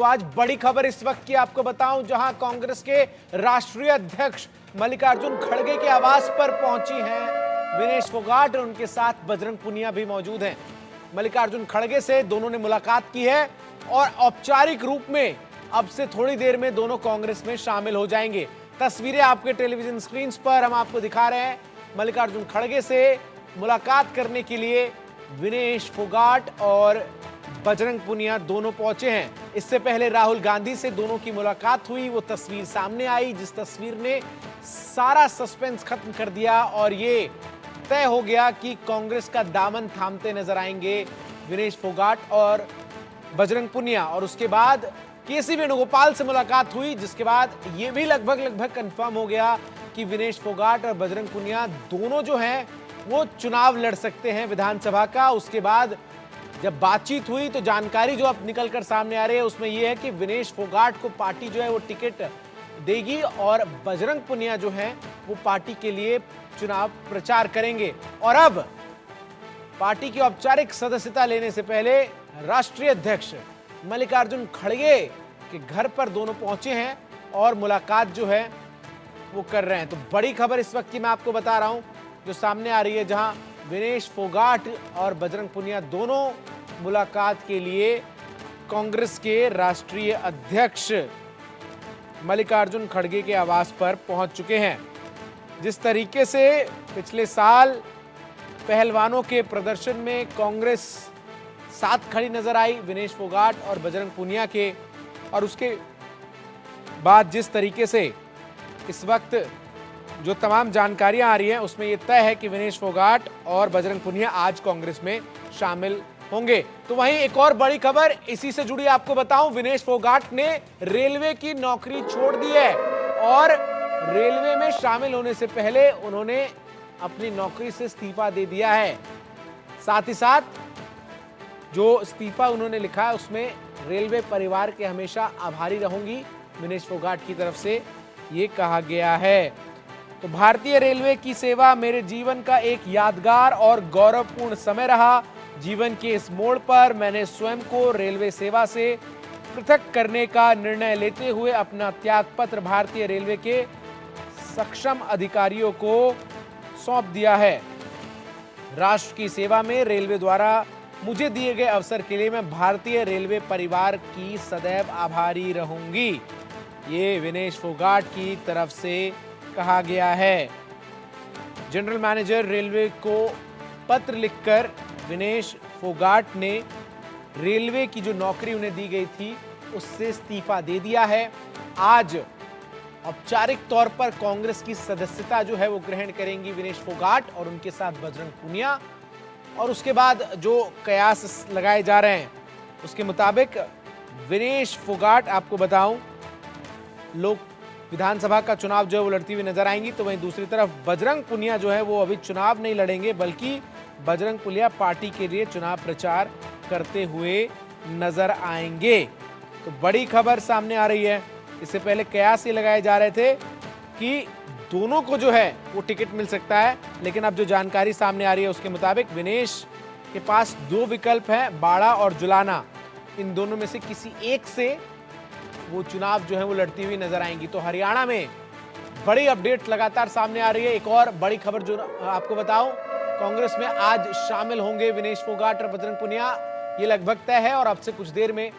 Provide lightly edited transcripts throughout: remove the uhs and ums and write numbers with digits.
तो आज बड़ी खबर इस वक्त की आपको बताऊं, जहां कांग्रेस के राष्ट्रीय अध्यक्ष मल्लिकार्जुन खड़गे के आवास पर पहुंची हैं विनेश फोगाट और उनके साथ बजरंग पुनिया भी मौजूद हैं। मल्लिकार्जुन खड़गे से दोनों ने मुलाकात की है और औपचारिक रूप में अब से थोड़ी देर में दोनों कांग्रेस में शामिल हो जाएंगे। तस्वीरें आपके टेलीविजन स्क्रीन पर हम आपको दिखा रहे हैं। मल्लिकार्जुन खड़गे से मुलाकात करने के लिए विनेश फोगाट और बजरंग पुनिया दोनों पहुंचे हैं। इससे पहले राहुल गांधी से दोनों की मुलाकात हुई, वो तस्वीर सामने आई जिस तस्वीर ने सारा सस्पेंस खत्म कर दिया और ये तय हो गया कि कांग्रेस का दामन थामते नजर आएंगे विनेश फोगाट और बजरंग पुनिया। और उसके बाद केसी वेणुगोपाल से मुलाकात हुई, जिसके बाद ये भी लगभग कंफर्म हो गया कि विनेश फोगाट और बजरंग पुनिया दोनों जो हैं वो चुनाव लड़ सकते हैं विधानसभा का। उसके बाद जब बातचीत हुई तो जानकारी जो अब निकलकर सामने आ रही है उसमें यह है कि विनेश फोगाट को पार्टी जो है वो टिकट देगी और बजरंग पुनिया जो है वो पार्टी के लिए चुनाव प्रचार करेंगे। और अब पार्टी की औपचारिक सदस्यता लेने से पहले राष्ट्रीय अध्यक्ष मल्लिकार्जुन खड़गे के घर पर दोनों पहुंचे हैं और मुलाकात जो है वो कर रहे हैं। तो बड़ी खबर इस वक्त की मैं आपको बता रहा हूं जो सामने आ रही है, जहां विनेश फोगाट और बजरंग पुनिया दोनों मुलाकात के लिए कांग्रेस के राष्ट्रीय अध्यक्ष मल्लिकार्जुन खड़गे के आवास पर पहुंच चुके हैं। जिस तरीके से पिछले साल पहलवानों के प्रदर्शन में कांग्रेस साथ खड़ी नजर आई विनेश फोगाट और बजरंग पुनिया के, और उसके बाद जिस तरीके से इस वक्त जो तमाम जानकारियां आ रही हैं उसमें यह तय है कि विनेश फोगाट और बजरंग पुनिया आज कांग्रेस में शामिल होंगे। तो वहीं एक और बड़ी खबर इसी से जुड़ी आपको बताऊं, विनेश फोगाट ने रेलवे की नौकरी छोड़ दी है और रेलवे में शामिल होने से पहले उन्होंने अपनी नौकरी से इस्तीफा दे दिया है। साथ ही साथ जो इस्तीफा उन्होंने लिखा है उसमें रेलवे परिवार के हमेशा आभारी रहूंगी विनेश फोगाट की तरफ से ये कहा गया है। तो भारतीय रेलवे की सेवा मेरे जीवन का एक यादगार और गौरवपूर्ण समय रहा। जीवन के इस मोड़ पर मैंने स्वयं को रेलवे सेवा से पृथक करने का निर्णय लेते हुए अपना त्यागपत्र भारतीय रेलवे के सक्षम अधिकारियों को सौंप दिया है। राष्ट्र की सेवा में रेलवे द्वारा मुझे दिए गए अवसर के लिए मैं भारतीय रेलवे परिवार की सदैव आभारी रहूंगी, ये विनेश फोगाट की तरफ से कहा गया है। जनरल मैनेजर रेलवे को पत्र लिखकर विनेश फोगाट ने रेलवे की जो नौकरी उन्हें दी गई थी उससे इस्तीफा दे दिया है। आज औपचारिक तौर पर कांग्रेस की सदस्यता जो है वो ग्रहण करेंगी विनेश फोगाट और उनके साथ बजरंग पुनिया। और उसके बाद जो कयास लगाए जा रहे हैं उसके मुताबिक विनेश फोगाट, आपको बताऊं, लोग विधानसभा का चुनाव जो है वो लड़ती हुई नजर आएंगी। तो वहीं दूसरी तरफ बजरंग पुनिया जो है वो अभी चुनाव नहीं लड़ेंगे, बल्कि बजरंग पुनिया पार्टी के लिए चुनाव प्रचार करते हुए नजर आएंगे। तो बड़ी खबर सामने आ रही है। इससे पहले कयास ये लगाए जा रहे थे कि दोनों को जो है वो टिकट मिल सकता है, लेकिन अब जो जानकारी सामने आ रही है उसके मुताबिक विनेश के पास दो विकल्प हैं, बाड़ा और जुलाना। इन दोनों में से किसी एक से वो चुनाव जो है वो लड़ती हुई नजर आएंगी। तो हरियाणा में बड़ी अपडेट लगातार सामने आ रही है। एक और बड़ी खबर जो आपको बताऊं, कांग्रेस में आज शामिल होंगे विनेश फोगाट और बजरंग पुनिया, ये लगभग तय है और अब से कुछ देर में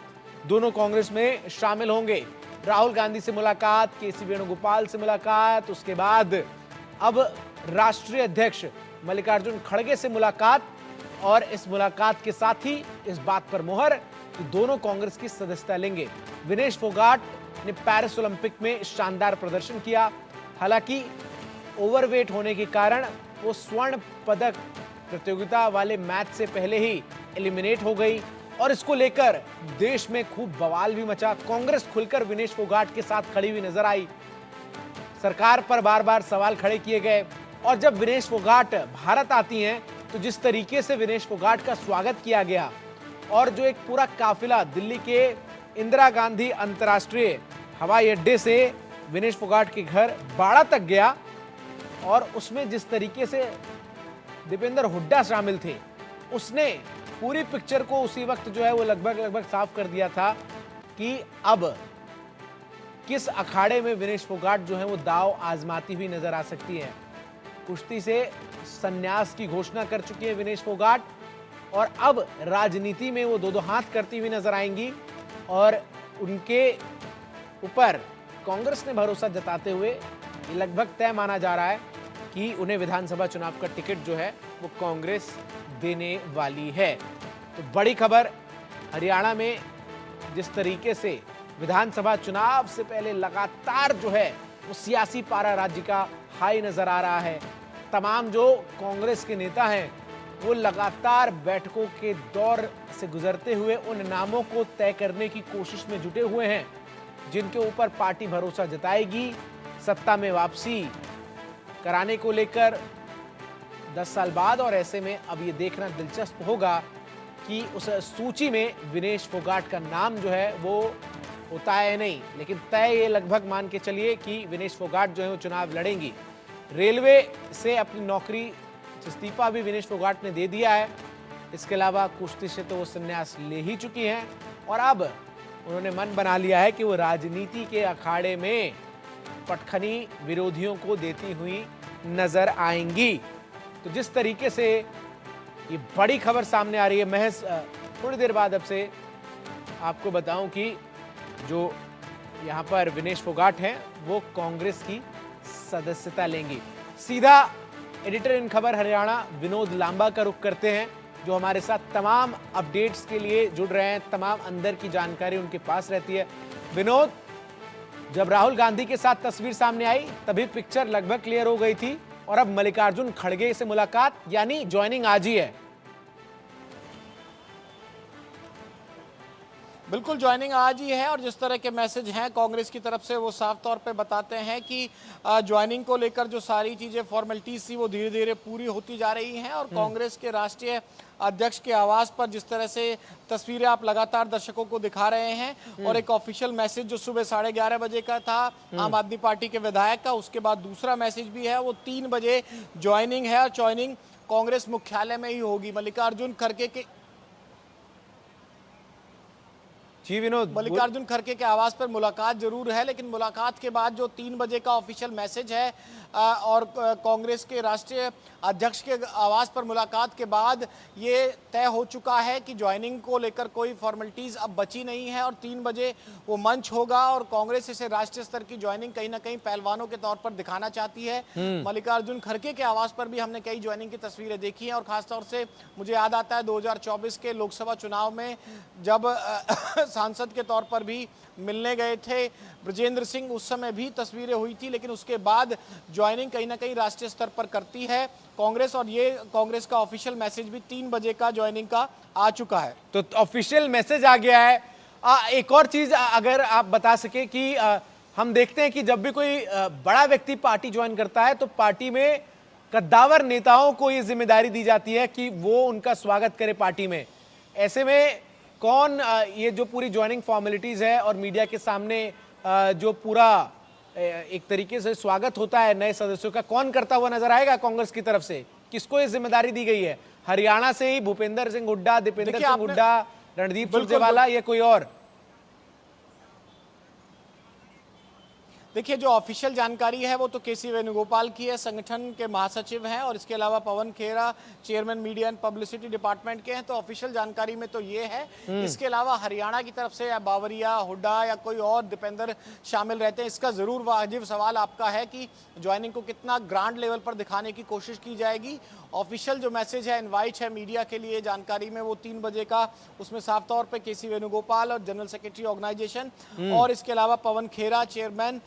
दोनों कांग्रेस में शामिल होंगे। राहुल गांधी से मुलाकात, केसी वेणुगोपाल से मुलाकात, उसके बाद अब राष्ट्रीय अध्यक्ष मल्लिकार्जुन खड़गे से मुलाकात, और इस मुलाकात के साथ ही इस बात पर मुहर कि दोनों कांग्रेस की सदस्यता लेंगे। विनेश फोगाट ने पेरिस ओलंपिक में शानदार प्रदर्शन किया, हालांकि ओवरवेट होने के कारण वो स्वर्ण पदक प्रतियोगिता वाले मैच से पहले ही एलिमिनेट हो गई और इसको लेकर देश में खूब बवाल भी मचा। कांग्रेस खुलकर विनेश फोगाट के साथ खड़ी हुई नजर आई, सरकार पर बार बार सवाल खड़े किए गए। और जब विनेश फोगाट भारत आती हैं तो जिस तरीके से विनेश फोगाट का स्वागत किया गया और जो एक पूरा काफिला दिल्ली के इंदिरा गांधी अंतर्राष्ट्रीय हवाई अड्डे से विनेश फोगाट के घर बाड़ा तक गया, और उसमें जिस तरीके से दीपेंद्र हुड्डा शामिल थे, उसने पूरी पिक्चर को उसी वक्त जो है वो लगभग साफ कर दिया था कि अब किस अखाड़े में विनेश फोगाट जो है वो दाव आजमाती हुई नजर आ सकती है। कुश्ती से संन्यास की घोषणा कर चुकी है विनेश फोगाट और अब राजनीति में वो दो हाथ करती हुई नजर आएंगी और उनके ऊपर कांग्रेस ने भरोसा जताते हुए ये लगभग तय माना जा रहा है कि उन्हें विधानसभा चुनाव का टिकट जो है वो कांग्रेस देने वाली है। तो बड़ी खबर, हरियाणा में जिस तरीके से विधानसभा चुनाव से पहले लगातार जो है वो सियासी पारा राज्य का हाई नजर आ रहा है। तमाम जो कांग्रेस के नेता हैं वो लगातार बैठकों के दौर से गुजरते हुए उन नामों को तय करने की कोशिश में जुटे हुए हैं जिनके ऊपर पार्टी भरोसा जताएगी सत्ता में वापसी कराने को लेकर 10 साल बाद। और ऐसे में अब ये देखना दिलचस्प होगा कि उस सूची में विनेश फोगाट का नाम जो है वो होता है नहीं, लेकिन तय ये लगभग मान के चलिए कि विनेश फोगाट जो है वो चुनाव लड़ेंगी। रेलवे से अपनी नौकरी इस्तीफा भी विनेश फोगाट ने दे दिया है। इसके अलावा कुश्ती से तो वो संन्यास ले ही चुकी हैं और अब उन्होंने मन बना लिया है कि वो राजनीति के अखाड़े में पटखनी विरोधियों को देती हुई नजर आएंगी। तो जिस तरीके से ये बड़ी खबर सामने आ रही है, महज थोड़ी देर बाद अब से आपको बताऊं कि जो यहां पर विनेश फोगाट हैं वो कांग्रेस की सदस्यता लेंगी। सीधा एडिटर इन खबर हरियाणा विनोद लांबा का रुख करते हैं जो हमारे साथ तमाम अपडेट्स के लिए जुड़ रहे हैं, तमाम अंदर की जानकारी उनके पास रहती है। विनोद, जब राहुल गांधी के साथ तस्वीर सामने आई तभी पिक्चर लगभग क्लियर हो गई थी और अब मल्लिकार्जुन खड़गे से मुलाकात यानी ज्वाइनिंग आज ही है। बिल्कुल, ज्वाइनिंग आज ही है और जिस तरह के मैसेज हैं कांग्रेस की तरफ से वो साफ तौर पे बताते हैं कि ज्वाइनिंग को लेकर जो सारी चीज़ें फॉर्मेलिटीज थी वो धीरे धीरे पूरी होती जा रही हैं और कांग्रेस के राष्ट्रीय अध्यक्ष के आवास पर जिस तरह से तस्वीरें आप लगातार दर्शकों को दिखा रहे हैं और एक ऑफिशियल मैसेज जो सुबह 11:30 बजे का था आम आदमी पार्टी के विधायक का, उसके बाद दूसरा मैसेज भी है वो 3 बजे ज्वाइनिंग है और ज्वाइनिंग कांग्रेस मुख्यालय में ही होगी। मल्लिकार्जुन खड़गे के जी विनोद, मल्लिकार्जुन खड़गे के आवास पर मुलाकात जरूर है, लेकिन मुलाकात के बाद जो 3 बजे का ऑफिशियल मैसेज है और कांग्रेस के राष्ट्रीय अध्यक्ष के आवास पर मुलाकात के बाद ये तय हो चुका है कि ज्वाइनिंग को लेकर कोई फॉर्मेलिटीज अब बची नहीं है और 3 बजे वो मंच होगा और कांग्रेस इसे राष्ट्रीय स्तर की ज्वाइनिंग कहीं ना कहीं पहलवानों के तौर पर दिखाना चाहती है। मल्लिकार्जुन खड़गे के आवास पर भी हमने कई ज्वाइनिंग की तस्वीरें देखी हैं और खासतौर से मुझे याद आता है 2024 के लोकसभा चुनाव में जब सांसद के तौर पर भी मिलने गए थे ब्रजेंद्र सिंह, उस समय भी तस्वीरें हुई थी, लेकिन उसके बाद ज्वाइनिंग कहीं ना कहीं राष्ट्रीय स्तर पर करती है कांग्रेस और ये कांग्रेस का ऑफिशियल मैसेज भी 3 बजे का ज्वाइनिंग का आ चुका है। तो ऑफिशियल मैसेज आ गया है। एक और चीज अगर आप बता सके कि हम देखते हैं कि जब भी कोई बड़ा व्यक्ति पार्टी ज्वाइन करता है तो पार्टी में कद्दावर नेताओं को ये जिम्मेदारी दी जाती है कि वो उनका स्वागत करे पार्टी में। ऐसे में कौन ये जो पूरी ज्वाइनिंग फॉर्मेलिटीज है और मीडिया के सामने जो पूरा एक तरीके से स्वागत होता है नए सदस्यों का, कौन करता हुआ नजर आएगा कांग्रेस की तरफ से? किसको ये जिम्मेदारी दी गई है? हरियाणा से ही भूपेंद्र सिंह हुड्डा, दीपेंद्र सिंह हुड्डा, रणदीप सुरजेवाला या कोई और? देखिए, जो ऑफिशियल जानकारी है वो तो केसी वेणुगोपाल की है, संगठन के महासचिव हैं और इसके अलावा Pawan Khera chairman media and publicity department के हैं, तो ऑफिशियल जानकारी में तो ये है। इसके अलावा हरियाणा की तरफ से या बावरिया, हुड्डा या कोई और दीपेंद्र शामिल रहते हैं। इसका जरूर वाजिब सवाल आपका है कि ज्वाइनिंग को कितना ग्रांड लेवल पर दिखाने की कोशिश की जाएगी। ऑफिशियल जो मैसेज है, इनवाइट है मीडिया के लिए जानकारी में, वो 3 बजे का, उसमें साफ तौर पे केसी वेणुगोपाल और जनरल सेक्रेटरी ऑर्गेनाइजेशन और इसके अलावा Pawan Khera chairman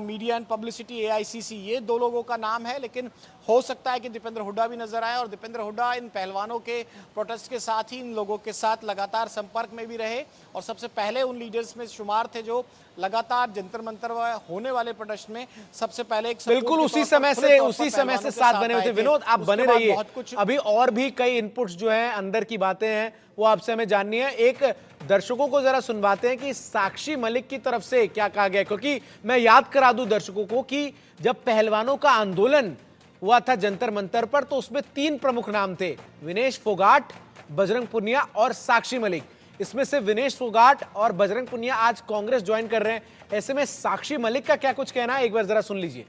media and publicity AICC, ये 2 लोगों का नाम है। लेकिन हो सकता है कि दीपेंद्र हुड्डा भी नजर आए और दीपेंद्र हुड्डा इन पहलवानों के प्रोटेस्ट के साथ ही इन लोगों के साथ लगातार संपर्क में भी रहे और सबसे पहले उन लीडर्स में शुमार थे जो लगातार जंतर मंतर होने वाले प्रोटेस्ट में सबसे पहले एक बिल्कुल उसी समय से साथ बने हुए थे। विनोद, आप बने रहिए, अभी और भी कई इनपुट्स जो हैं, अंदर की बातें हैं, वो आपसे हमें जाननी है। एक दर्शकों को जरा सुनवाते हैं कि साक्षी मलिक की तरफ से क्या कहा गया, क्योंकि मैं याद करा दूं दर्शकों को कि जब पहलवानों का आंदोलन हुआ था जंतर मंतर पर तो उसमें 3 प्रमुख नाम थे, विनेश फोगाट, बजरंग पुनिया और साक्षी मलिक। इसमें से विनेश फोगाट और बजरंग पुनिया आज कांग्रेस ज्वाइन कर रहे हैं। ऐसे में साक्षी मलिक का क्या कुछ कहना है, एक बार जरा सुन लीजिए।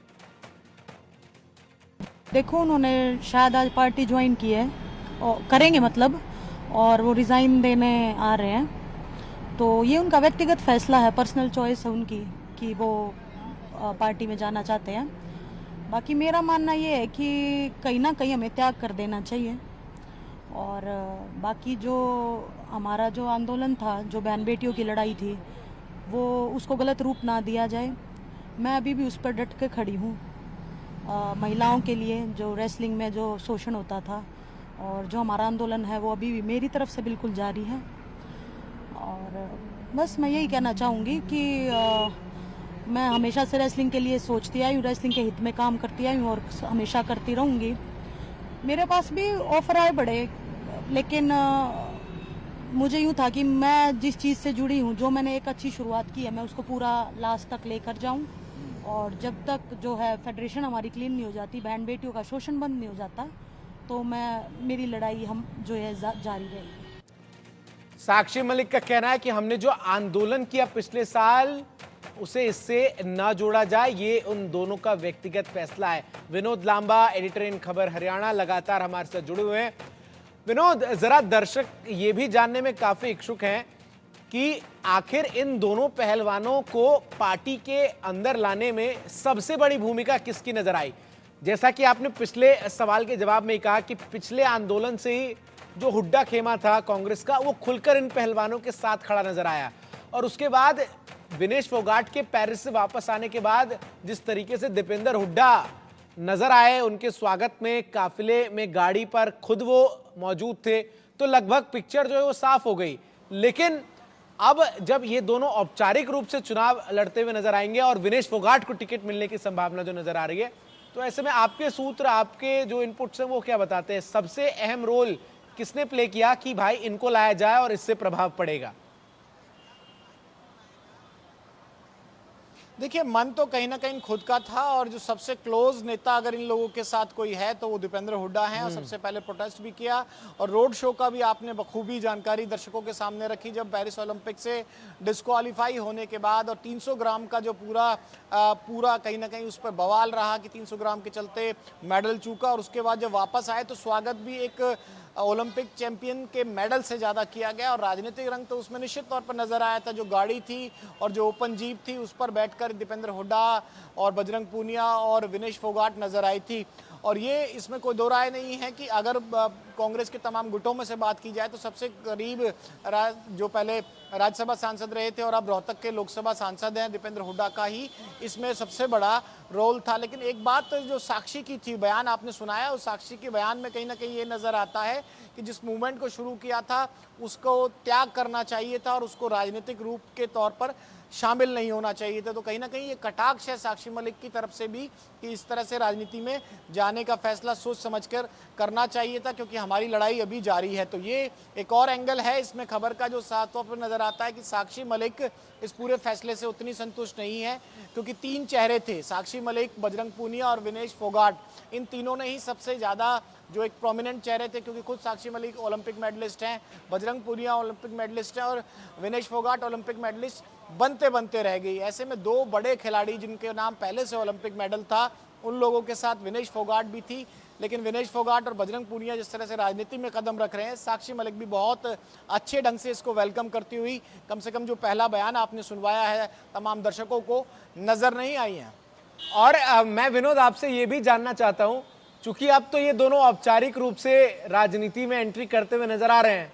देखो, उन्होंने शायद आज पार्टी ज्वाइन की है और करेंगे मतलब, और वो रिज़ाइन देने आ रहे हैं। तो ये उनका व्यक्तिगत फैसला है, पर्सनल चॉइस है उनकी कि वो पार्टी में जाना चाहते हैं। बाकी मेरा मानना ये है कि कहीं ना कहीं हमें त्याग कर देना चाहिए, और बाकी जो हमारा जो आंदोलन था, जो बहन बेटियों की लड़ाई थी, वो उसको गलत रूप ना दिया जाए। मैं अभी भी उस पर डट के खड़ी हूँ। महिलाओं के लिए जो रेसलिंग में जो शोषण होता था और जो हमारा आंदोलन है, वो अभी भी मेरी तरफ से बिल्कुल जारी है। और बस मैं यही कहना चाहूँगी कि मैं हमेशा से रेसलिंग के लिए सोचती आई हूँ, रेसलिंग के हित में काम करती आई हूँ और हमेशा करती रहूँगी। मेरे पास भी ऑफर आए बड़े, लेकिन मुझे यूँ था कि मैं जिस चीज़ से जुड़ी हूँ, जो मैंने एक अच्छी शुरुआत की है, मैं उसको पूरा लास्ट तक लेकर जाऊँ। और जब तक जो है फेडरेशन हमारी क्लीन नहीं हो जाती, बहन बेटियों का शोषण बंद नहीं हो जाता, तो मेरी लड़ाई हम जो है जारी रहेगी। साक्षी मलिक का कहना है कि हमने जो आंदोलन किया पिछले साल, उसे इससे ना जोड़ा जाए, ये उन दोनों का व्यक्तिगत फैसला है। विनोद लांबा, एडिटर इन खबर हरियाणा, लगातार हमारे साथ जुड़े हुए हैं। विनोद, जरा दर्शक ये भी जानने में काफी इच्छुक हैं कि आखिर इन दोनों पहलवानों को पार्टी के अंदर लाने में सबसे बड़ी भूमिका किसकी नजर आई? जैसा कि आपने पिछले सवाल के जवाब में कहा कि पिछले आंदोलन से ही जो हुड्डा खेमा था कांग्रेस का, वो खुलकर इन पहलवानों के साथ खड़ा नजर आया। और उसके बाद विनेश फोगाट के पेरिस से वापस आने के बाद जिस तरीके से दीपेंद्र हुड्डा नजर आए, उनके स्वागत में काफिले में गाड़ी पर खुद वो मौजूद थे, तो लगभग पिक्चर जो है वो साफ हो गई। लेकिन अब जब ये दोनों औपचारिक रूप से चुनाव लड़ते हुए नजर आएंगे और विनेश फोगाट को टिकट मिलने की संभावना जो नजर आ रही है, तो ऐसे में आपके सूत्र, आपके जो इनपुट्स हैं, वो क्या बताते हैं? सबसे अहम रोल किसने प्ले किया कि भाई इनको लाया जाए और इससे प्रभाव पड़ेगा? देखिए, मन तो कहीं ना कहीं खुद का था, और जो सबसे क्लोज नेता अगर इन लोगों के साथ कोई है तो वो दीपेंद्र हुड्डा हैं। और सबसे पहले प्रोटेस्ट भी किया, और रोड शो का भी आपने बखूबी जानकारी दर्शकों के सामने रखी। जब पेरिस ओलंपिक से डिस्क्वालीफाई होने के बाद और 300 ग्राम का जो पूरा कहीं ना कहीं उस पर बवाल रहा कि 300 ग्राम के चलते मेडल चूका, और उसके बाद जब वापस आए तो स्वागत भी एक ओलंपिक चैंपियन के मेडल से ज़्यादा किया गया। और राजनीतिक रंग तो उसमें निश्चित तौर पर नजर आया था। जो गाड़ी थी और जो ओपन जीप थी, उस पर बैठकर दीपेंद्र हुड्डा और बजरंग पूनिया और विनेश फोगाट नजर आई थी। और ये इसमें कोई दो राय नहीं है कि अगर कांग्रेस के तमाम गुटों में से बात की जाए तो सबसे करीब जो पहले राज्यसभा सांसद रहे थे और अब रोहतक के लोकसभा सांसद हैं, दीपेंद्र हुड्डा का ही इसमें सबसे बड़ा रोल था। लेकिन एक बात जो साक्षी की थी, बयान आपने सुनाया, उस साक्षी के बयान में कहीं ना कहीं ये नजर आता है कि जिस मूवमेंट को शुरू किया था उसको त्याग करना चाहिए था और उसको राजनीतिक रूप के तौर पर शामिल नहीं होना चाहिए था। तो कहीं ना कहीं ये कटाक्ष है साक्षी मलिक की तरफ से भी कि इस तरह से राजनीति में जाने का फैसला सोच समझकर करना चाहिए था, क्योंकि हमारी लड़ाई अभी जारी है। तो ये एक और एंगल है इसमें खबर का, जो साफ तौर पर नजर आता है कि साक्षी मलिक इस पूरे फैसले से उतनी संतुष्ट नहीं है, क्योंकि तीन चेहरे थे, साक्षी मलिक, बजरंग पूनिया और विनेश फोगाट। इन तीनों ने ही सबसे ज़्यादा जो एक प्रोमिनेंट चेहरे थे, क्योंकि खुद साक्षी मलिक ओलंपिक मेडलिस्ट हैं, बजरंग पूनिया ओलंपिक मेडलिस्ट हैं और विनेश फोगाट ओलंपिक मेडलिस्ट बनते बनते रह गई। ऐसे में दो बड़े खिलाड़ी जिनके नाम पहले से ओलंपिक मेडल था, उन लोगों के साथ विनेश फोगाट भी थी। लेकिन विनेश फोगाट और बजरंग पूनिया जिस तरह से राजनीति में कदम रख रहे हैं, साक्षी मलिक भी बहुत अच्छे ढंग से इसको वेलकम करती हुई, कम से कम जो पहला बयान आपने सुनवाया है तमाम दर्शकों को, नजर नहीं आई हैं। और मैं विनोद आपसे ये भी जानना चाहता हूं, चूंकि अब तो ये दोनों औपचारिक रूप से राजनीति में एंट्री करते हुए नजर आ रहे हैं,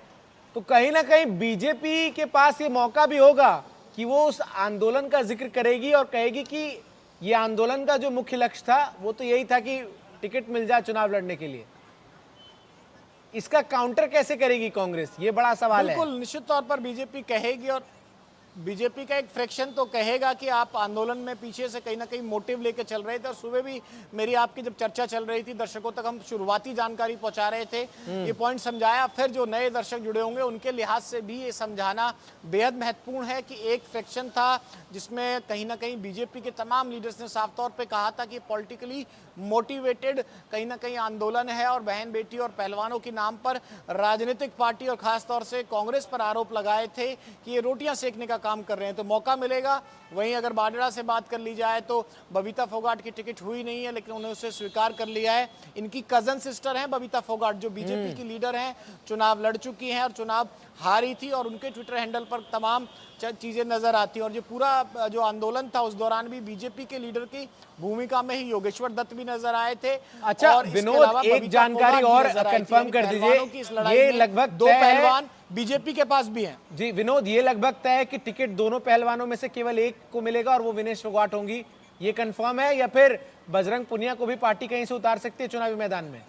तो कहीं ना कहीं बीजेपी के पास ये मौका भी होगा कि वो उस आंदोलन का जिक्र करेगी और कहेगी कि ये आंदोलन का जो मुख्य लक्ष्य था वो तो यही था कि टिकट मिल जाए चुनाव लड़ने के लिए। इसका काउंटर कैसे करेगी कांग्रेस, ये बड़ा सवाल है। बिल्कुल, निश्चित तौर पर बीजेपी कहेगी। और बीजेपी का एक फ्रैक्शन तो कहेगा कि आप आंदोलन में पीछे से कहीं ना कहीं मोटिव लेके चल रहे थे, और सुबह भी मेरी आपकी जब चर्चा चल रही थी दर्शकों तक हम शुरुआती जानकारी पहुंचा रहे थे, ये पॉइंट समझाया। फिर जो नए दर्शक जुड़े होंगे उनके लिहाज से भी ये समझाना बेहद महत्वपूर्ण है कि एक फ्रैक्शन था जिसमें कहीं ना कहीं बीजेपी के तमाम लीडर्स ने साफ तौर पर कहा था कि पॉलिटिकली मोटिवेटेड कहीं ना कहीं आंदोलन है, और बहन बेटी और पहलवानों के नाम पर राजनीतिक पार्टी और खासतौर से कांग्रेस पर आरोप लगाए थे कि ये रोटियां सेकने का काम कर रहे हैं, तो मौका मिलेगा। वहीं अगर बाडरा से बात कर ली जाए तो बबीता फोगाट की टिकट हुई नहीं है, लेकिन उन्होंने उसे स्वीकार कर लिया है। इनकी कजन सिस्टर हैं बबीता फोगाट, जो बीजेपी की लीडर हैं, चुनाव लड़ चुकी हैं और चुनाव हारी थी, और उनके ट्विटर हैंडल पर तमाम चीजें नजर आती हैं। और जो पूरा जो आंदोलन था उस दौरान भी बीजेपी के लीडर की भूमिका में ही योगेश्वर दत्त भी नजर आए थे। अच्छा और विनोद, एक जानकारी और कंफर्म कर दीजिए, ये लगभग दो पहलवान बीजेपी के पास भी हैं। जी विनोद, ये लगभग तय है कि टिकट दोनों पहलवानों में से केवल एक को मिलेगा और वो विनेश फोगाट होंगी, ये कंफर्म है, या फिर बजरंग पुनिया को भी पार्टी कहीं से उतार सकती है चुनावी मैदान में?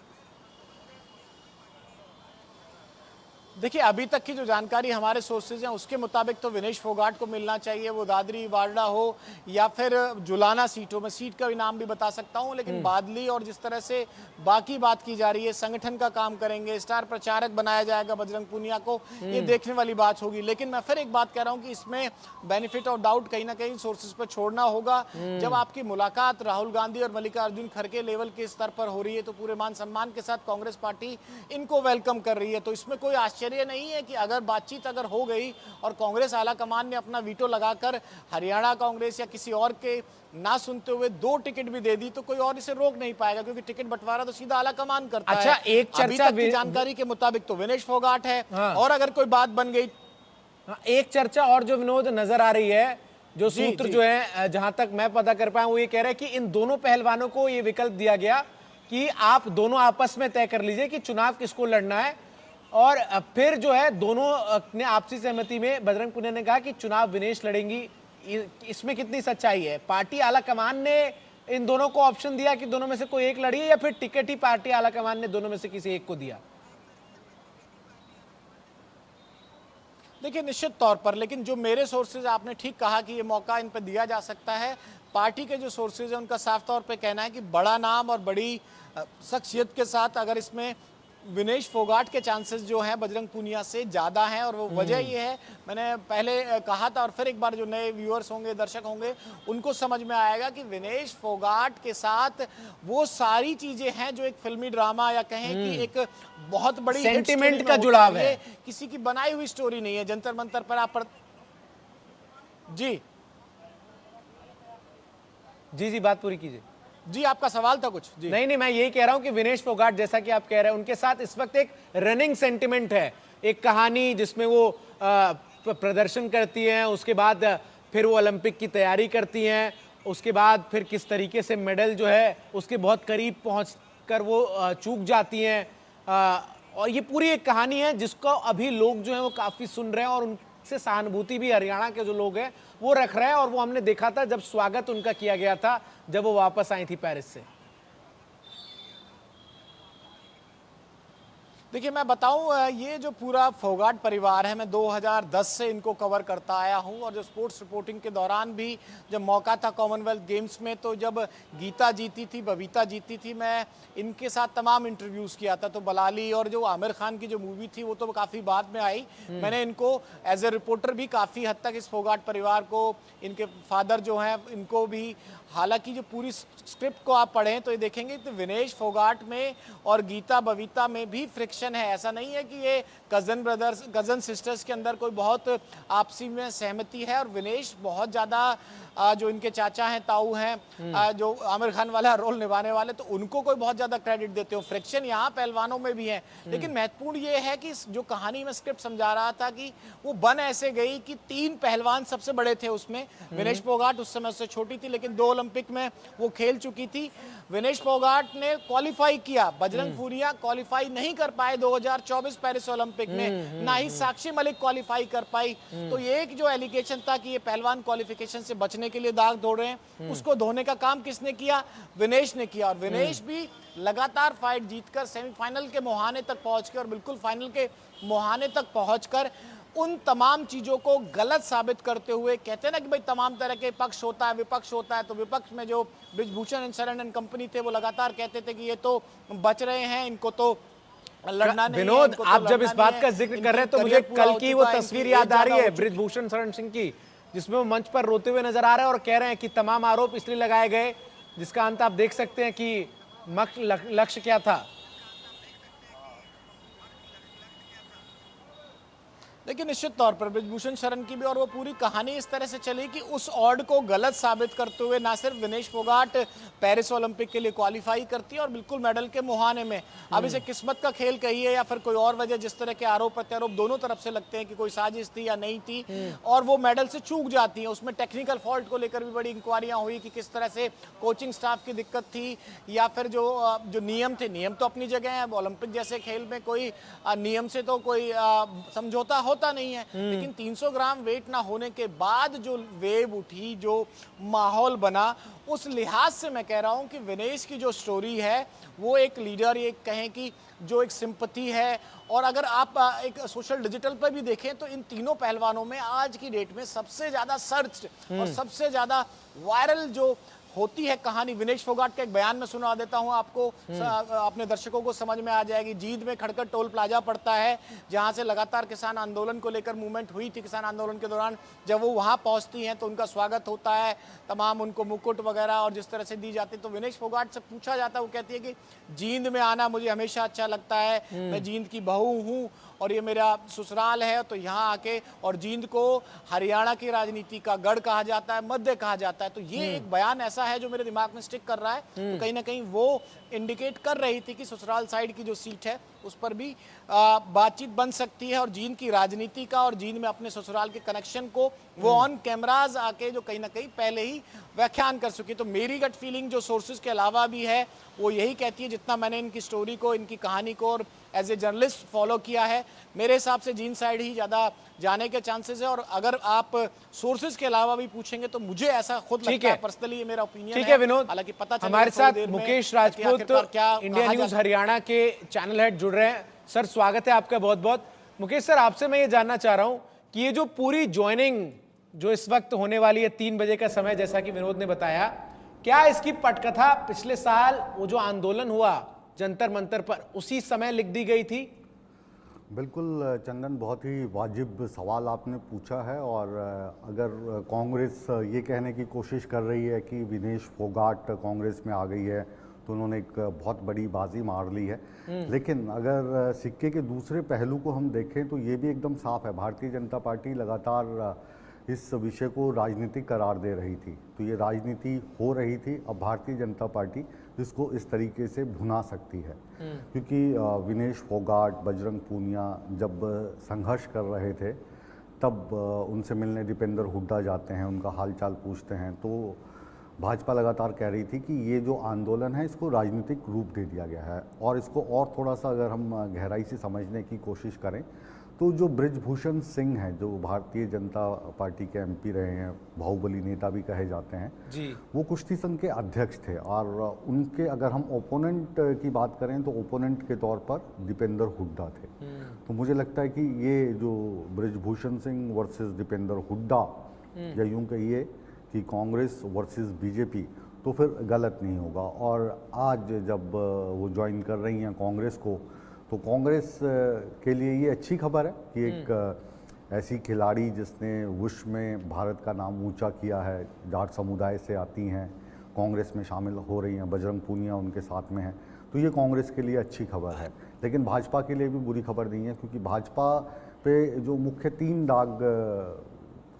देखिए, अभी तक की जो जानकारी हमारे सोर्सेज हैं उसके मुताबिक तो विनेश फोगाट को मिलना चाहिए, वो दादरी बाडरा हो या फिर जुलाना सीट हो। मैं सीट का भी नाम भी बता सकता हूं, लेकिन बादली और जिस तरह से बाकी बात की जा रही है, संगठन का काम करेंगे, स्टार प्रचारक बनाया जाएगा बजरंग पुनिया को, ये देखने वाली बात होगी। लेकिन मैं फिर एक बात कह रहा हूं कि इसमें बेनिफिट ऑफ डाउट कहीं ना कहीं सोर्सेज पर छोड़ना होगा। जब आपकी मुलाकात राहुल गांधी और मल्लिकार्जुन खड़गे लेवल के स्तर पर हो रही है, तो पूरे मान सम्मान के साथ कांग्रेस पार्टी इनको वेलकम कर रही है, तो इसमें कोई आश्चर्य नहीं है कि अगर बातचीत अगर हो गई और कांग्रेस आला कमान ने अपना वीटो लगाकर हरियाणा कांग्रेस या किसी और के ना सुनते हुए 2 टिकट भी दे दी, तो कोई और इसे रोक नहीं पाएगा, क्योंकि टिकट बंटवारा तो सीधा आला कमान करता है। अच्छा, एक चर्चा अभी तक की जानकारी के मुताबिक तो विनेश फोगाट है। हाँ। और अगर कोई बात बन गई, एक चर्चा और जो विनोद नजर आ रही है, जो सूत्र जो है जहां तक मैं पता कर पाया वो ये कह रहे हैं कि इन दोनों पहलवानों को ये विकल्प दिया गया कि आप दोनों आपस में तय कर लीजिए कि चुनाव किसको लड़ना है, और फिर जो है दोनों ने आपसी सहमति में, बजरंग पुनिया ने कहा कि चुनाव विनेश लड़ेंगी। इसमें कितनी सच्चाई है? पार्टी आला कमान ने इन दोनों को ऑप्शन दिया कि दोनों में से कोई एक लड़िए, या फिर टिकट ही पार्टी आला कमान ने दोनों में से किसी एक को दिया? देखिए, निश्चित तौर पर, लेकिन जो मेरे सोर्सेज, आपने ठीक कहा कि ये मौका इन पर दिया जा सकता है। पार्टी के जो सोर्सेज हैं उनका साफ तौर पे कहना है कि बड़ा नाम और बड़ी शख्सियत के साथ अगर इसमें विनेश फोगाट के चांसेस जो हैं बजरंग पुनिया से ज़्यादा हैं, और वो वजह ये है, मैंने पहले कहा था और फिर एक बार जो नए व्यूअर्स होंगे, दर्शक होंगे, उनको समझ में आएगा कि विनेश फोगाट के साथ वो सारी चीज़ें हैं जो एक फिल्मी ड्रामा या कहें कि एक बहुत बड़ी सेंटिमेंट का जुड़ाव है, किसी की बनाई हुई स्टोरी नहीं है। जंतर मंतर पर आप जी जी जी बात पूरी कीजिए। जी, आपका सवाल था कुछ? जी नहीं, मैं यही कह रहा हूं कि विनेश फोगाट, जैसा कि आप कह रहे हैं, उनके साथ इस वक्त एक रनिंग सेंटिमेंट है, एक कहानी जिसमें वो प्रदर्शन करती हैं, उसके बाद फिर वो ओलंपिक की तैयारी करती हैं, उसके बाद फिर किस तरीके से मेडल जो है उसके बहुत करीब पहुंचकर वो चूक जाती हैं, और ये पूरी एक कहानी है जिसको अभी लोग जो है वो काफी सुन रहे हैं, और उनसे सहानुभूति भी हरियाणा के जो लोग हैं वो रख रहे हैं। और वो हमने देखा था जब स्वागत उनका किया गया था, जब वो वापस आई थी पेरिस से। देखिए, मैं बताऊं, ये जो पूरा फोगाट परिवार है, मैं 2010 से इनको कवर करता आया हूं, और जो स्पोर्ट्स रिपोर्टिंग के दौरान भी जब मौका था कॉमनवेल्थ गेम्स में, तो जब गीता जीती थी, बबीता जीती थी, मैं इनके साथ तमाम इंटरव्यूज़ किया था। तो बलाली और जो आमिर खान की जो मूवी थी वो तो काफ़ी बाद में आई। मैंने इनको एज ए रिपोर्टर भी काफ़ी हद तक इस फोगाट परिवार को, इनके फादर जो हैं इनको भी, हालांकि जो पूरी स्क्रिप्ट को आप पढ़ें तो ये देखेंगे कि विनेश फोगाट में और गीता बबीता में भी फ्रिक्शन है। ऐसा नहीं है कि ये कज़न सिस्टर्स के अंदर कोई बहुत आपसी में सहमति है, और विनेश बहुत ज़्यादा जो इनके चाचा हैं, ताऊ हैं, जो आमिर खान वाला रोल निभाने वाले, तो उनको कोई बहुत ज़्यादा क्रेडिट देते हो। फ्रिक्शन यहाँ पहलवानों में भी है, लेकिन महत्वपूर्ण ये है कि जो कहानी में स्क्रिप्ट समझा रहा था कि वो बन ऐसे गई कि 3 पहलवान सबसे बड़े थे उसमें। विनेश फोगाट उस समय उससे छोटी थी, लेकिन 2 ओलंपिक में वो खेल चुकी थी। विनेश फोगाट ने क्वालिफाई किया, बजरंग पुनिया क्वालिफाई नहीं कर पाए 2024 पेरिस ओलंपिक में, ना ही साक्षी मलिक क्वालिफाई कर पाई। तो ये एक जो एलिगेशन था कि ये पहलवान क्वालिफिकेशन से बचने के लिए दाग धो रहे हैं, उसको धोने का काम किसने किया? विनेश ने किया। और विनेश भी लगातार फाइट जीतकर सेमीफाइनल के मुहाने तक पहुंच के, और बिल्कुल फाइनल के मुहाने तक पहुंचकर उन तमाम चीजों को गलत साबित करते हुए कहते हैं ना कि भाई तमाम तरह के पक्ष होता है, विपक्ष होता है, तो विपक्ष में जो ब्रिजभूषण एंड शरण एंड कंपनी थे वो लगातार कहते थे कि ये तो बच रहे हैं, इनको तो लड़ना नहीं है, विनोद, इनको तो आप जब लड़ना इस नहीं बात है, का जिक्र कर रहे हैं तो इनकी मुझे करियर पूरा कल हो की चुका वो है, तस्वीर इनकी याद आ एज रही है ज्यादा हो चुकी ब्रिजभूषण शरण सिंह की, जिसमें वो मंच पर रोते हुए नजर आ रहे हैं और कह रहे हैं कि तमाम आरोप इसलिए लगाए गए, जिसका अंत आप देख सकते हैं कि लक्ष्य क्या था। देखिए निश्चित तौर पर ब्रिजभूषण शरण की भी और वो पूरी कहानी इस तरह से चली कि उस ऑड को गलत साबित करते हुए ना सिर्फ विनेश फोगाट पेरिस ओलंपिक के लिए क्वालिफाई करती है और बिल्कुल मेडल के मुहाने में, अब इसे किस्मत का खेल कहिए या फिर कोई और वजह, जिस तरह के आरोप प्रत्यारोप दोनों तरफ से लगते हैं कि कोई साजिश थी या नहीं थी, और वो मेडल से चूक जाती है। उसमें टेक्निकल फॉल्ट को लेकर भी बड़ी इंक्वायरियां हुई कि किस तरह से कोचिंग स्टाफ की दिक्कत थी या फिर जो नियम थे, नियम तो अपनी जगह है, ओलंपिक जैसे खेल में कोई नियम से तो कोई समझौता होता नहीं है, लेकिन 300 ग्राम वेट ना होने के बाद जो वेव उठी, जो माहौल बना, उस लिहाज से मैं कह रहा हूं कि विनेश की जो स्टोरी है वो एक लीडर, ये कहें कि जो एक सिंपैथी है, और अगर आप एक सोशल डिजिटल पर भी देखें तो इन तीनों पहलवानों में आज की डेट में सबसे ज्यादा सर्च और सबसे ज्यादा वायरल जो होती है कहानी, विनेश फोगाट का एक बयान में सुना देता हूं आपको, अपने दर्शकों को समझ में आ जाएगी। जींद में खड़कर टोल प्लाजा पड़ता है, जहां से लगातार किसान आंदोलन को लेकर मूवमेंट हुई थी। किसान आंदोलन के दौरान जब वो वहां पहुंचती हैं तो उनका स्वागत होता है, तमाम उनको मुकुट वगैरह और जिस तरह से दी जाती है। तो विनेश फोगाट से पूछा जाता है, वो कहती है कि जींद में आना मुझे हमेशा अच्छा लगता है, मैं जींद की बहू हूँ और ये मेरा ससुराल है, तो यहाँ आके, और जींद को हरियाणा की राजनीति का गढ़ कहा जाता है, मध्य कहा जाता है। तो ये एक बयान ऐसा है जो मेरे दिमाग में स्टिक कर रहा है, तो कहीं ना कहीं वो इंडिकेट कर रही थी कि ससुराल साइड की जो सीट है उस पर भी बातचीत बन सकती है, और जींद की राजनीति का और जींद में अपने ससुराल के कनेक्शन को वो ऑन कैमराज आके जो कहीं ना कहीं पहले ही व्याख्यान कर चुकी। तो मेरी गट फीलिंग जो सोर्सेज के अलावा भी है वो यही कहती है, जितना मैंने इनकी स्टोरी को, इनकी कहानी को और एज ए जर्नलिस्ट फॉलो किया है, मेरे हिसाब से जींद साइड ही ज्यादा जाने के चांसेस है। और अगर आप सोर्सेज के अलावा भी पूछेंगे तो मुझे ऐसा खुद लगता है, पर्सनली ये मेरा ओपिनियन है। ठीक है विनोद, हालांकि पता हमारे साथ मुकेश राजपूत इंडिया न्यूज हरियाणा के चैनल हेड जुड़ रहे हैं। सर स्वागत है आपका बहुत बहुत। मुकेश सर, आपसे मैं ये जानना चाह रहा हूं कि ये जो पूरी ज्वाइनिंग जो इस वक्त होने वाली है 3 बजे का समय, जैसा कि विनोद ने बताया, क्या इसकी पटकथा पिछले साल वो जो आंदोलन हुआ जंतर मंतर पर उसी समय लिख दी गई थी? बिल्कुल चंदन, बहुत ही वाजिब सवाल आपने पूछा है। और अगर कांग्रेस ये कहने की कोशिश कर रही है कि विनेश फोगाट कांग्रेस में आ गई है तो उन्होंने एक बहुत बड़ी बाजी मार ली है, लेकिन अगर सिक्के के दूसरे पहलू को हम देखें तो ये भी एकदम साफ है, भारतीय जनता पार्टी लगातार इस विषय को राजनीतिक करार दे रही थी। तो ये राजनीति हो रही थी, अब भारतीय जनता पार्टी इसको इस तरीके से भुना सकती है, क्योंकि विनेश फोगाट, बजरंग पूनिया जब संघर्ष कर रहे थे तब उनसे मिलने दीपेंद्र हुड्डा जाते हैं, उनका हालचाल पूछते हैं, तो भाजपा लगातार कह रही थी कि ये जो आंदोलन है इसको राजनीतिक रूप दे दिया गया है। और इसको और थोड़ा सा अगर हम गहराई से समझने की कोशिश करें तो जो ब्रिजभूषण सिंह हैं, जो भारतीय जनता पार्टी के एमपी रहे हैं, बाहुबली नेता भी कहे जाते हैं जी, वो कुश्ती संघ के अध्यक्ष थे। और उनके अगर हम ओपोनेंट की बात करें तो ओपोनेंट के तौर पर दीपेंद्र हुड्डा थे। तो मुझे लगता है कि ये जो ब्रिजभूषण सिंह वर्सेस दीपेंद्र हुड्डा, या यूं कहिए कि कांग्रेस वर्सेस बीजेपी, तो फिर गलत नहीं होगा। और आज जब वो ज्वाइन कर रही हैं कांग्रेस को, तो कांग्रेस के लिए ये अच्छी खबर है कि एक ऐसी खिलाड़ी जिसने विश्व में भारत का नाम ऊंचा किया है, जाट समुदाय से आती हैं, कांग्रेस में शामिल हो रही हैं, बजरंग पूनिया उनके साथ में है, तो ये कांग्रेस के लिए अच्छी खबर है। लेकिन भाजपा के लिए भी बुरी खबर नहीं है, क्योंकि भाजपा पे जो मुख्य 3 दाग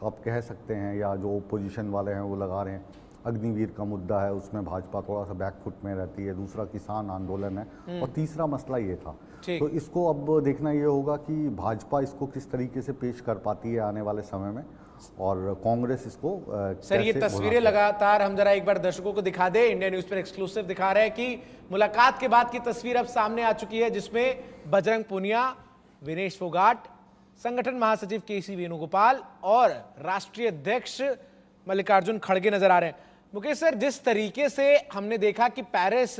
आप कह सकते हैं, या जो ओपोजिशन वाले हैं वो लगा रहे हैं, अग्निवीर का मुद्दा है, उसमें भाजपा थोड़ा सा बैकफुट में रहती है, दूसरा किसान आंदोलन है, और तीसरा मसला ये था। तो इसको अब देखना ये होगा कि भाजपा इसको किस तरीके से पेश कर पाती है आने वाले समय में, और कांग्रेस इसको सर ये तस्वीरें लगातार हम जरा एक बार दर्शकों को दिखा दे, इंडिया न्यूज पर एक्सक्लूसिव दिखा रहे हैं कि मुलाकात के बाद की तस्वीर अब सामने आ चुकी है, जिसमें बजरंग पूनिया, विनेश फोगाट, संगठन महासचिव केसी वेणुगोपाल और राष्ट्रीय अध्यक्ष मल्लिकार्जुन खड़गे नजर आ रहे हैं। मुकेश सर, जिस तरीके से हमने देखा कि पेरिस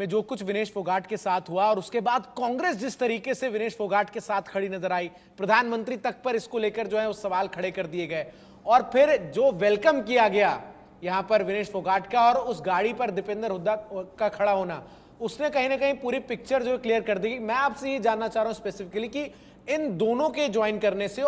में जो कुछ विनेश फोगाट के साथ हुआ और उसके बाद कांग्रेस जिस तरीके से विनेश फोगाट के साथ खड़ी नजर आई, प्रधानमंत्री तक पर इसको लेकर जो है वो सवाल खड़े कर दिए गए और फिर जो वेलकम किया गया यहां पर विनेश फोगाट का और उस गाड़ी पर दीपेंद्र हुड्डा का खड़ा होना, उसने कहीं ना कहीं पूरी पिक्चर जो क्लियर कर दी। मैं आपसे ये जानना चाह रहा हूं स्पेसिफिकली कि इन दोनों के ज्वाइन करने से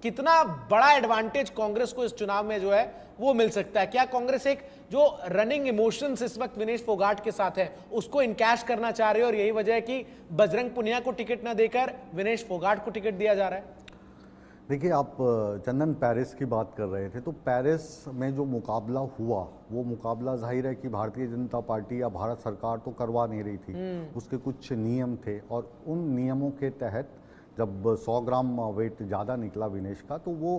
कितना बड़ा एडवांटेज कांग्रेस को इस चुनाव में जो है वो मिल सकता है। क्या कांग्रेस एक जो रनिंग इमोशंस इस वक्त विनेश फोगाट के साथ है उसको इनकैश करना चाह रही है और यही वजह है कि बजरंग पुनिया को टिकट ना देकर विनेश फोगाट को टिकट दिया जा रहा है? देखिए, आप चंदन पेरिस की बात कर रहे थे, तो पेरिस में जो मुकाबला हुआ वो मुकाबला जाहिर है कि भारतीय जनता पार्टी या भारत सरकार तो करवा नहीं रही थी। उसके कुछ नियम थे और उन नियमों के तहत जब 100 ग्राम वेट ज़्यादा निकला विनेश का तो वो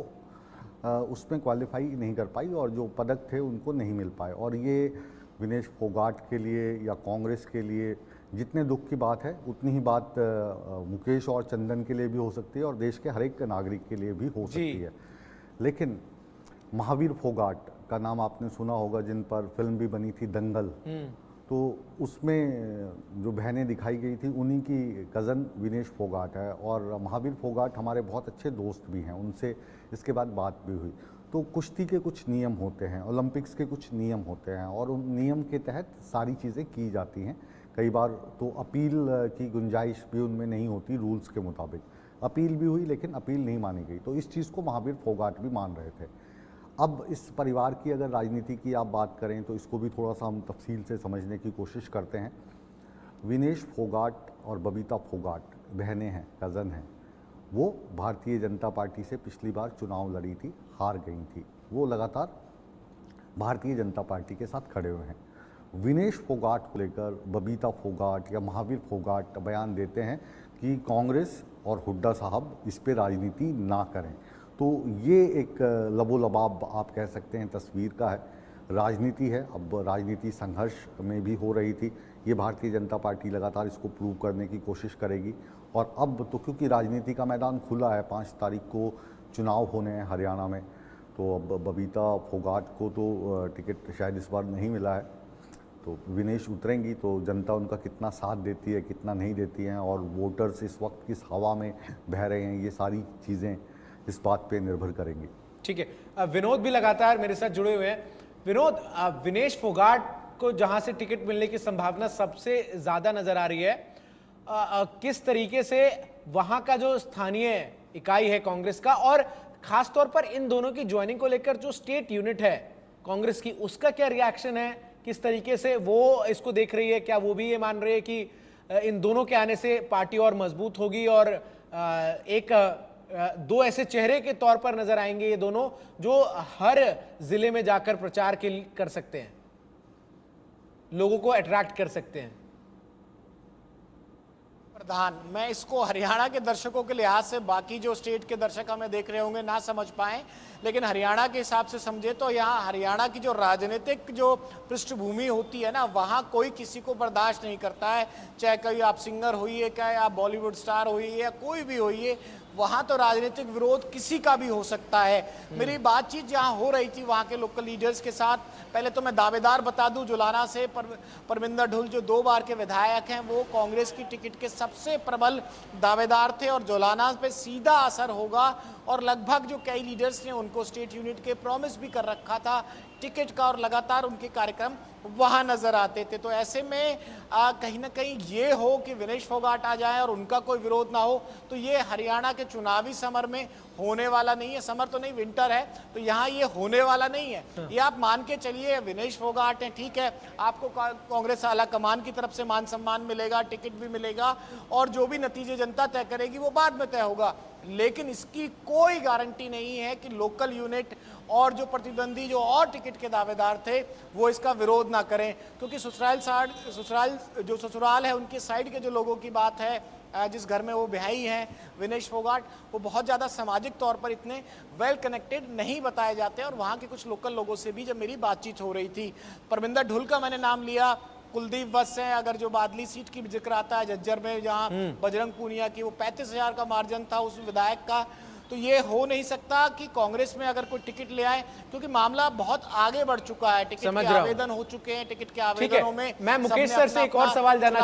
उसमें क्वालिफाई नहीं कर पाई और जो पदक थे उनको नहीं मिल पाए। और ये विनेश फोगाट के लिए या कांग्रेस के लिए जितने दुख की बात है उतनी ही बात मुकेश और चंदन के लिए भी हो सकती है और देश के हर एक नागरिक के लिए भी हो सकती है। लेकिन महावीर फोगाट का नाम आपने सुना होगा, जिन पर फिल्म भी बनी थी दंगल, तो उसमें जो बहनें दिखाई गई थी उन्हीं की कज़न विनेश फोगाट है और महावीर फोगाट हमारे बहुत अच्छे दोस्त भी हैं, उनसे इसके बाद बात भी हुई। तो कुश्ती के कुछ नियम होते हैं, ओलंपिक्स के कुछ नियम होते हैं और उन नियम के तहत सारी चीज़ें की जाती हैं। कई बार तो अपील की गुंजाइश भी उनमें नहीं होती रूल्स के मुताबिक। अपील भी हुई लेकिन अपील नहीं मानी गई, तो इस चीज़ को महावीर फोगाट भी मान रहे थे। अब इस परिवार की अगर राजनीति की आप बात करें तो इसको भी थोड़ा सा हम तफसील से समझने की कोशिश करते हैं। विनेश फोगाट और बबीता फोगाट बहनें हैं, कज़न हैं। वो भारतीय जनता पार्टी से पिछली बार चुनाव लड़ी थी, हार गई थी। वो लगातार भारतीय जनता पार्टी के साथ खड़े हुए हैं। विनेश फोगाट को लेकर बबीता फोगाट या महावीर फोगाट बयान देते हैं कि कांग्रेस और हुड्डा साहब इस पे राजनीति ना करें। तो ये एक लबोलबाब आप कह सकते हैं तस्वीर का है। राजनीति है, अब राजनीति संघर्ष में भी हो रही थी। ये भारतीय जनता पार्टी लगातार इसको प्रूव करने की कोशिश करेगी और अब तो क्योंकि राजनीति का मैदान खुला है, 5 तारीख को चुनाव होने हैं हरियाणा में, तो अब बबीता फोगाट को तो टिकट शायद इस बार नहीं मिला है, तो विनेश उतरेंगी तो जनता उनका कितना साथ देती है कितना नहीं देती है और वोटर्स इस वक्त किस हवा में बह रहे हैं, ये सारी चीज़ें इस बात पे निर्भर करेंगी। ठीक है, विनोद भी लगातार मेरे साथ जुड़े हुए हैं। विनोद, विनेश फोगाट को जहां से टिकट मिलने की संभावना सबसे ज्यादा नजर आ रही है, किस तरीके से वहां का जो स्थानीय इकाई है कांग्रेस का और खासतौर पर इन दोनों की ज्वाइनिंग को लेकर जो स्टेट यूनिट है कांग्रेस की, उसका क्या रिएक्शन है, किस तरीके से वो इसको देख रही है? क्या वो भी ये मान रही है कि इन दोनों के आने से पार्टी और मजबूत होगी और एक दो ऐसे चेहरे के तौर पर नजर आएंगे ये दोनों जो हर जिले में जाकर प्रचार कर सकते हैं, लोगों को अट्रैक्ट कर सकते हैं? प्रधान, मैं इसको हरियाणा के दर्शकों के लिहाज से बाकी जो स्टेट के दर्शक हमें देख रहे होंगे ना समझ पाए, लेकिन हरियाणा के हिसाब से समझे तो यहाँ हरियाणा की जो राजनीतिक जो पृष्ठभूमि होती है ना, वहाँ कोई किसी को बर्दाश्त नहीं करता है, चाहे कोई आप सिंगर होइए, चाहे आप बॉलीवुड स्टार होइए या कोई भी होइए, वहाँ तो राजनीतिक विरोध किसी का भी हो सकता है। मेरी बातचीत जहाँ हो रही थी वहाँ के लोकल लीडर्स के साथ, पहले तो मैं दावेदार बता दूं, जुलाना से परमिंदर ढुल जो 2 बार के विधायक हैं वो कांग्रेस की टिकट के सबसे प्रबल दावेदार थे और जुलाना पे सीधा असर होगा और लगभग जो कई लीडर्स ने उनको स्टेट यूनिट के प्रॉमिस भी कर रखा था टिकट का और लगातार उनके कार्यक्रम वहां नजर आते थे। तो ऐसे में कहीं ना कहीं ये हो कि विनेश फोगाट आ जाए और उनका कोई विरोध ना हो, तो ये हरियाणा के चुनावी समर में होने वाला नहीं है। समर तो नहीं, विंटर है, तो यहाँ ये होने वाला नहीं है। ये आप मान के चलिए, विनेश फोगाट है, ठीक है, आपको कांग्रेस आला कमान की तरफ से मान सम्मान मिलेगा, टिकट भी मिलेगा और जो भी नतीजे जनता तय करेगी वो बाद में तय होगा, लेकिन इसकी कोई गारंटी नहीं है कि लोकल यूनिट और जो प्रतिद्वंदी जो और टिकट के दावेदार थे वो इसका विरोध ना करें, क्योंकि ससुराल है उनके साइड के जो लोगों की बात है, जिस घर में वो बिहाई हैं विनेश फोगाट, वो बहुत ज़्यादा सामाजिक तौर पर इतने वेल कनेक्टेड नहीं बताए जाते। और वहाँ के कुछ लोकल लोगों से भी जब मेरी बातचीत हो रही थी, परमिंदर ढुल का मैंने नाम लिया, कुलदीप वत्स है, अगर जो बादली सीट की जिक्र आता है झज्जर में जहाँ बजरंग पूनिया की वो 35,000 का मार्जिन था उस विधायक का, तो ये हो नहीं सकता कि कांग्रेस में अगर कोई टिकट ले आए, क्योंकि मामला बहुत आगे बढ़ चुका है, टिकट समझ के रहा हूं। आवेदन हो चुके हैं, टिकट के ठीक है, आवेदनों में मैं मुकेश सबने सर से एक और अपना-अपना सवाल जानना